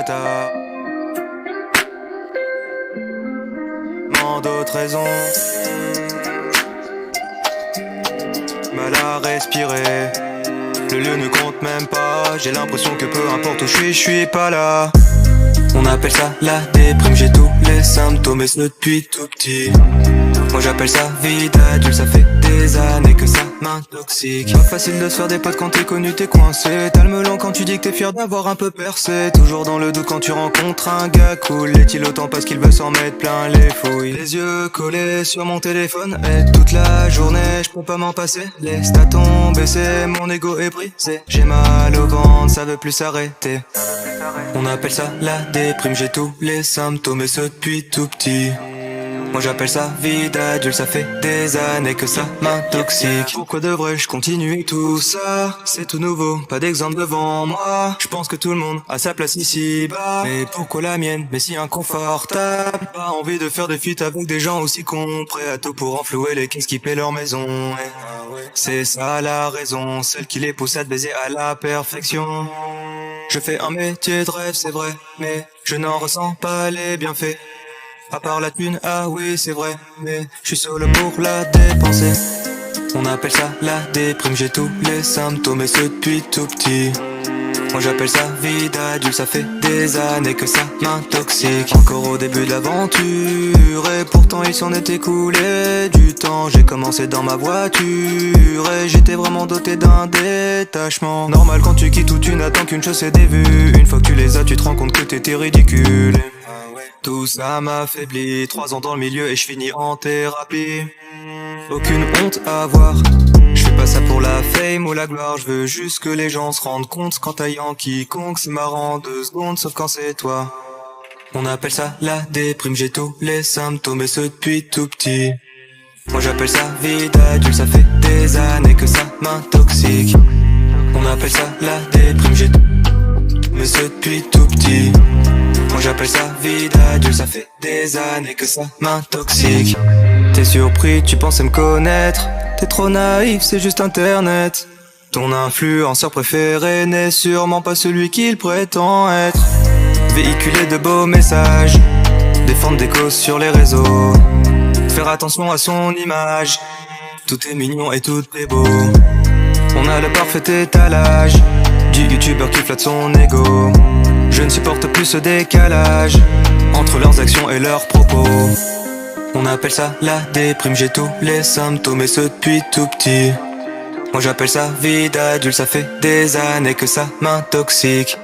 bâtard. D'autres raisons, mal à respirer. Le lieu ne compte même pas. J'ai l'impression que peu importe où je suis pas là. On appelle ça la déprime, j'ai tous les symptômes et ce depuis tout petit. Moi j'appelle ça vie d'adulte, ça fait des années que ça m'intoxique. Pas facile de se faire des potes quand t'es connu, t'es coincé. T'as le melon quand tu dis que t'es fier d'avoir un peu percé. Toujours dans le doute quand tu rencontres un gars cool. Est-il autant parce qu'il veut s'en mettre plein les fouilles? Les yeux collés sur mon téléphone et toute la journée je peux pas m'en passer. Les stats ont baissé, mon ego est brisé. J'ai mal au ventre, ça veut plus s'arrêter. On appelle ça la déprime, j'ai tous les symptômes et ce depuis tout petit. Moi j'appelle ça vie d'adulte, ça fait des années que ça m'intoxique. Pourquoi devrais-je continuer tout ça? C'est tout nouveau, pas d'exemple devant moi. Je pense que tout le monde a sa place ici-bas. Mais pourquoi la mienne, mais si inconfortable? Pas envie de faire des feats avec des gens aussi cons, prêts à tout pour enflouer les caisses qui paient leur maison. C'est ça la raison, celle qui les pousse à te baiser à la perfection. Je fais un métier de rêve, c'est vrai, mais je n'en ressens pas les bienfaits. À part la thune, ah oui c'est vrai, mais je suis solo pour la dépenser. On appelle ça la déprime, j'ai tous les symptômes et ce depuis tout petit. Moi j'appelle ça vie d'adulte, ça fait des années que ça m'intoxique. Encore au début de l'aventure et pourtant il s'en est écoulé du temps. J'ai commencé dans ma voiture et j'étais vraiment doté d'un détachement. Normal quand tu quittes où tu n'attends qu'une chose, c'est des vues. Une fois que tu les as, tu te rends compte que t'étais ridicule. Tout ça m'affaiblit, 3 ans dans le milieu et je finis en thérapie. Aucune honte à avoir, je fais pas ça pour la fame ou la gloire. Je veux juste que les gens se rendent compte qu'en taillant quiconque c'est marrant 2 secondes, sauf quand c'est toi. On appelle ça la déprime, j'ai tous les symptômes et ce depuis tout petit. Moi j'appelle ça vie d'adulte, ça fait des années que ça m'intoxique. On appelle ça la déprime, j'ai tout, mais ce depuis tout petit. Moi j'appelle ça vie d'adulte, ça fait des années que ça m'intoxique. T'es surpris, tu pensais me connaître. T'es trop naïf, c'est juste internet. Ton influenceur préféré n'est sûrement pas celui qu'il prétend être. Véhiculer de beaux messages, défendre des causes sur les réseaux, faire attention à son image. Tout est mignon et tout est beau. On a le parfait étalage du youtubeur qui flatte son ego. Je ne supporte plus ce décalage entre leurs actions et leurs propos. On appelle ça la déprime, j'ai tous les symptômes et ce depuis tout petit. Moi j'appelle ça vie d'adulte, ça fait des années que ça m'intoxique.